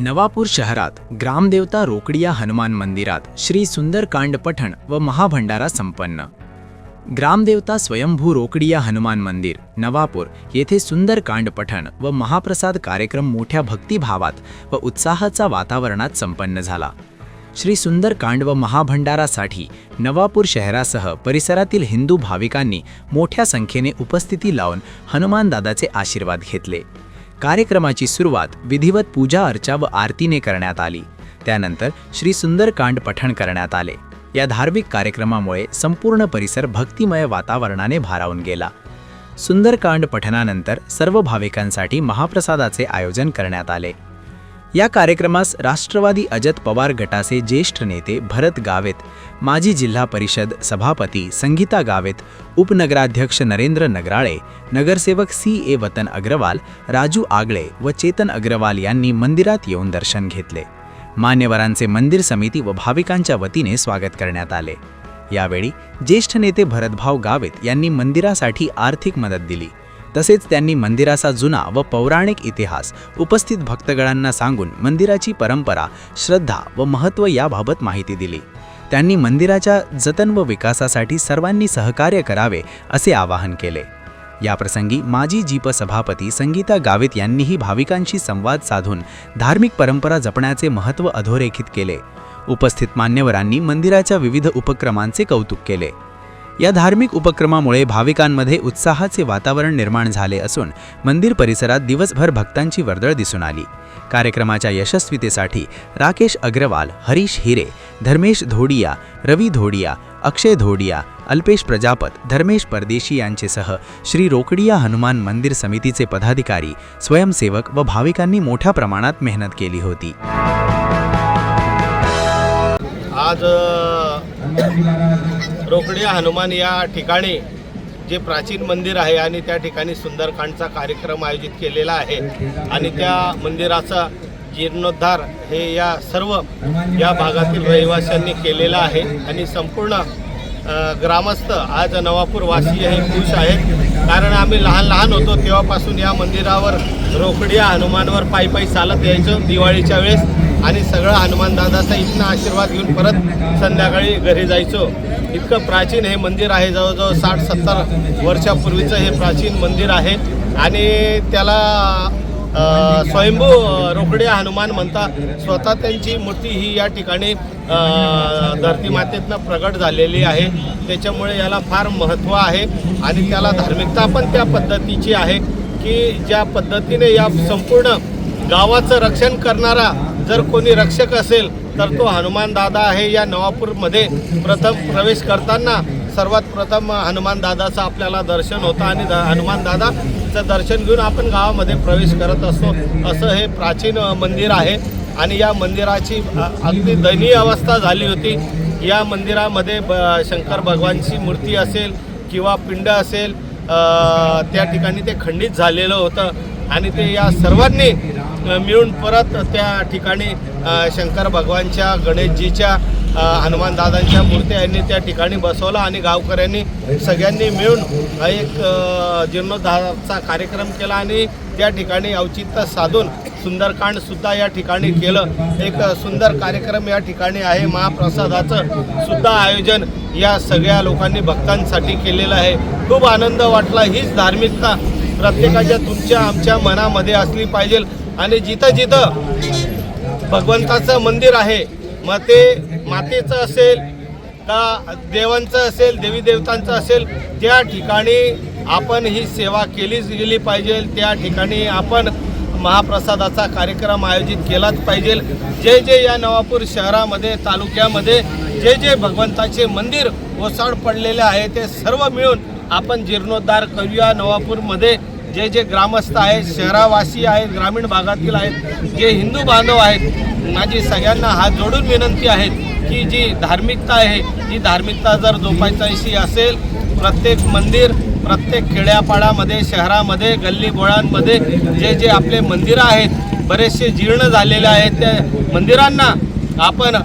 नवापूर शहरात ग्रामदेवता रोकडिया हनुमान मंदिरात श्री सुंदरकांड पठण व महाभंडारा संपन्न। ग्रामदेवता स्वयंभू रोकडिया हनुमान मंदिर नवापूर येथे सुंदरकांड पठण व महाप्रसाद कार्यक्रम मोठ्या भक्तिभावात व उत्साहाचा वातावरणात संपन्न झाला। श्री सुंदरकांड व महाभंडारासाठी नवापूर शहरासह परिसरातील हिंदू भाविकांनी मोठ्या संख्येने उपस्थिती लावून हनुमानदादाचे आशीर्वाद घेतले। कार्यक्रमाची सुरुवात विधिवत पूजा अर्चा व आरतीने करण्यात आली। त्यानंतर श्री सुंदरकांड पठण करण्यात आले। या धार्मिक कार्यक्रमामुळे संपूर्ण परिसर भक्तिमय वातावरणाने भारावून गेला। सुंदरकांड पठणानंतर सर्व भाविकांसाठी महाप्रसादाचे आयोजन करण्यात आले। या कार्यक्रमास राष्ट्रवादी अजित पवार गटाचे ज्येष्ठ नेते भरत गावित, माजी जिल्हा परिषद सभापती संगीता गावित, उपनगराध्यक्ष नरेंद्र नगराळे, नगरसेवक CA वतन अग्रवाल, राजू आगळे व चेतन अग्रवाल यांनी मंदिरात येऊन दर्शन घेतले। मान्यवरांचे मंदिर समिती व भाविकांच्या वतीने स्वागत करण्यात आले। यावेळी ज्येष्ठ नेते भरतभाऊ गावित यांनी मंदिरासाठी आर्थिक मदत दिली। तसेच त्यांनी मंदिराचा जुना व पौराणिक इतिहास उपस्थित भक्तगणांना सांगून मंदिराची परंपरा, श्रद्धा व महत्त्व याबाबत माहिती दिली। त्यांनी मंदिराच्या जतन व विकासासाठी सर्वांनी सहकार्य करावे असे आवाहन केले। याप्रसंगी माजी जिप सभापती संगीता गावित यांनीही भाविकांशी संवाद साधून धार्मिक परंपरा जपण्याचे महत्त्व अधोरेखित केले। उपस्थित मान्यवरांनी मंदिराच्या विविध उपक्रमांचे कौतुक केले। या धार्मिक उपक्रमामुळे भाविकांमध्ये उत्साहाचे वातावरण निर्माण झाले असून मंदिर परिसरात दिवसभर भक्तांची वर्दळ दिसून आली। कार्यक्रमाच्या यशस्वीतेसाठी राकेश अग्रवाल, हरीश हिरे, धर्मेश धोडिया, रवी धोडिया, अक्षय धोडिया, अल्पेश प्रजापत, धर्मेश परदेशी यांचेसह श्री रोकडिया हनुमान मंदिर समितीचे पदाधिकारी, स्वयंसेवक व भाविकांनी मोठ्या प्रमाणात मेहनत केली होती। आज रोकडिया हनुमान या ठिकाणी जे प्राचीन मंदिर आहे आणि त्या ठिकाणी सुंदरकांडचा कार्यक्रम आयोजित केलेला आहे आणि त्या मंदिराचा जीर्णोद्धार हे या सर्व या भागातील रहिवाशांनी केलेला आहे आणि संपूर्ण ग्रामस्थ आज नवापूरवासी हे खुश आहेत। कारण आम्ही लहान होतो तेव्हापासून या मंदिरावर रोकडिया हनुमानवर पायी चालत यायचो दिवाळीच्या वेळेस आणि सगळं हनुमानदादाचा इथनं आशीर्वाद घेऊन परत संध्याकाळी घरी जायचो। इतकं प्राचीन हे मंदिर आहे, जवळजवळ 60-70 वर्षापूर्वीचं हे प्राचीन मंदिर आहे आणि त्याला स्वयंभू रोकडिया हनुमान म्हणतात। स्वतः त्यांची मूर्ती ही या ठिकाणी धरती मातेतनं प्रगट झालेली आहे, त्याच्यामुळे याला फार महत्त्व आहे आणि त्याला धार्मिकता पण त्या पद्धतीची आहे की ज्या पद्धतीने या संपूर्ण गावाचं रक्षण करणारा जर कोणी रक्षक असेल तर तो हनुमान दादा आहे। या नवापूरमध्ये प्रथम प्रवेश करताना सर्वात प्रथम हनुमान दादाचं आपल्याला दर्शन होतं आणि हनुमान दादाचं दर्शन घेऊन आपण गावामध्ये प्रवेश करत असतो। असं हे प्राचीन मंदिर आहे आणि या मंदिराची अगदी दयनीय अवस्था झाली होती। या मंदिरामध्ये शंकर भगवानची मूर्ती असेल किंवा पिंड असेल त्या ठिकाणी ते खंडित झालेलं होतं आणि ते या सर्वांनी मिळून परत त्या ठिकाणी शंकर भगवानच्या, गणेशजीच्या, हनुमानदादांच्या मूर्त्या यांनी त्या ठिकाणी बसवला आणि गावकऱ्यांनी सगळ्यांनी मिळून एक जीर्णोद्धाराचा कार्यक्रम केला आणि त्या ठिकाणी औचित्य साधून सुंदरकांडसुद्धा या ठिकाणी केलं। एक सुंदर कार्यक्रम या ठिकाणी आहे। महाप्रसादाचं सुद्धा आयोजन या सगळ्या लोकांनी भक्तांसाठी केलेलं आहे। खूप आनंद वाटला। हीच धार्मिकता प्रत्येकाच्या तुमच्या आमच्या मनामध्ये असली पाहिजे आणि जिथं भगवंताचं मंदिर आहे, मग ते मातेचं असेल का देवांचं असेल, देवी देवतांचं असेल, त्या ठिकाणी आपण ही सेवा केलीच गेली पाहिजे। त्या ठिकाणी आपण महाप्रसादाचा कार्यक्रम आयोजित केलाच पाहिजे। जे या नवापूर शहरामध्ये, तालुक्यामध्ये जे भगवंताचे मंदिर ओसाड पडलेले आहे ते सर्व मिळून आपण जीर्णोद्धार करूया। नवापूरमध्ये जे ग्रामस्थ आहेत, शहरावासी आहेत, ग्रामीण भागातील आहेत, जे हिंदू बांधव आहेत, माझी सगळ्यांना हात जोडून विनंती आहे की जी धार्मिकता आहे ती धार्मिकता जर जोपासायची असेल, प्रत्येक मंदिर, प्रत्येक खेड्यापाड्यामध्ये, शहरामध्ये, गल्ली बोळांमध्ये जे आपले मंदिरं आहेत बरेचसे जीर्ण झालेले आहेत, त्या मंदिरांना आपण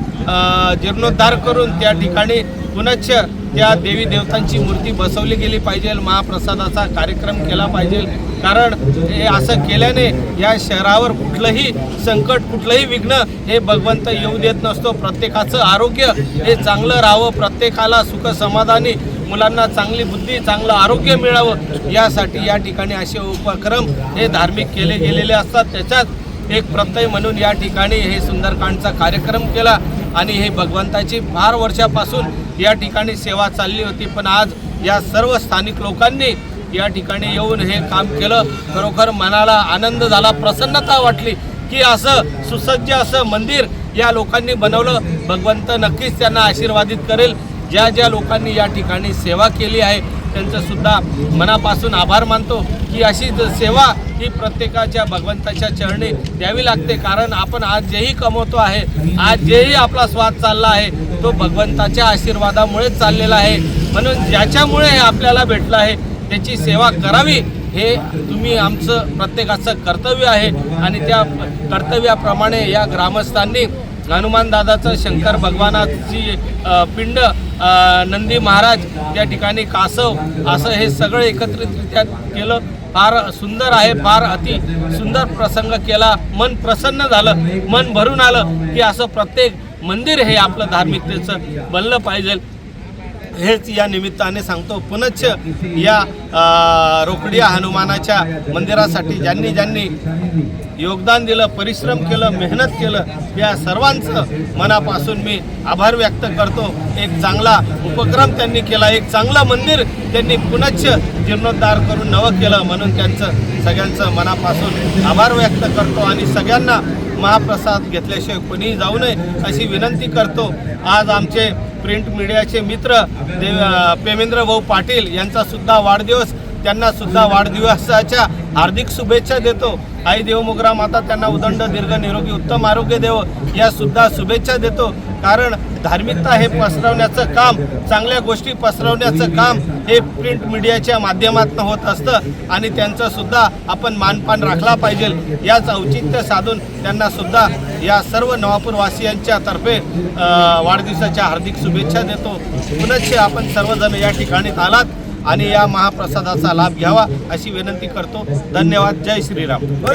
जीर्णोद्धार करून त्या ठिकाणी पुनश्च त्या देवी देवतांची मूर्ती बसवली गेली पाहिजे, महाप्रसादाचा कार्यक्रम केला पाहिजे. कारण हे असं केल्याने या शहरावर कुठलंही संकट, कुठलंही विघ्न हे भगवंत येऊ देत नसतो. प्रत्येकाचं आरोग्य हे चांगलं राहावं, प्रत्येकाला सुख समाधानी, मुलांना चांगली बुद्धी, चांगलं आरोग्य मिळावं, यासाठी या ठिकाणी असे उपक्रम हे धार्मिक केले गेलेले असतात. त्याच्यात एक प्रत्यय म्हणून या ठिकाणी हे सुंदरकांडचा कार्यक्रम केला आणि हे भगवंताची फार वर्षापासून या ठिकाणी सेवा चालली होती. पण आज या सर्व स्थानिक लोकांनी या ठिकाणी येऊन हे काम केलं. खरोखर मनाला आनंद झाला, प्रसन्नता वाटली की असं सुसज्ज असं मंदिर या लोकांनी बनवलं. भगवंत नक्कीच त्यांना आशीर्वादित करेल. ज्या ज्या लोकांनी या ठिकाणी सेवा केली आहे त्यांचं सुद्धा मनापासून आभार मानतो की अशी सेवा ही प्रत्येकाच्या भगवंताच्या चरणी द्यावी लागते. कारण आपण आज जेही कमवतो आहे, आज जेही आपला स्वाद चालला आहे, तो भगवंताच्या आशीर्वादामुळेच चाललेला आहे. म्हणून ज्याच्यामुळे हे आपल्याला भेटलं आहे त्याची सेवा करावी, हे तुम्ही आमचं प्रत्येकाचं कर्तव्य आहे. आणि त्या कर्तव्याप्रमाणे या ग्रामस्थांनी हनुमान दादाचं, शंकर भगवानाची पिंड, नंदी महाराज त्या ठिकाणी, कासव, असं हे सगळं एकत्रितरित्या केलं. फार सुंदर आहे, फार अति सुंदर प्रसंग केला. मन प्रसन्न झालं, मन भरून आलं की असं प्रत्येक मंदिर हे आपलं धार्मिकतेचं बनलं पाहिजे. हेच या निमित्ताने सांगतो. पुनश्च या रोकडिया हनुमानाच्या मंदिरासाठी ज्यांनी ज्यांनी योगदान दिलं, परिश्रम केलं, मेहनत केलं, या सर्वांचं मनापासून मी आभार व्यक्त करतो. एक चांगला उपक्रम त्यांनी केला, एक चांगलं मंदिर त्यांनी पुनश्च जीर्णोद्धार करून नवं केलं, म्हणून त्यांचं सगळ्यांचं मनापासून आभार व्यक्त करतो. आणि सगळ्यांना महाप्रसाद घेतल्याशिवाय कोणीही जाऊ नये अशी विनंती करतो. आज आमचे प्रिंट मीडियाचे मित्र पेमेंद्र भाऊ पाटील यांचा सुद्धा वाढदिवस, त्यांना सुद्धा वाढदिवसाच्या हार्दिक शुभेच्छा देतो. आई देवमुगरा माता त्यांना उदंड, दीर्घ, निरोगी, उत्तम आरोग्य देव, या सुद्धा शुभेच्छा देतो. कारण धार्मिकता हे पसरवण्याचं काम, चांगल्या गोष्टी पसरवण्याचं काम हे प्रिंट मीडियाच्या माध्यमातून होत असतं आणि त्यांचं सुद्धा आपण मानपान राखला पाहिजे. याच औचित्य साधून त्यांना सुद्धा या सर्व नवापूरवासियांच्या तर्फे वाढदिवसाच्या हार्दिक शुभेच्छा देतो. पुनश्च आपण सर्वजण या ठिकाणी आलात आणि या महाप्रसादाचा लाभ घ्यावा अशी विनंती करतो. धन्यवाद. जय श्रीराम.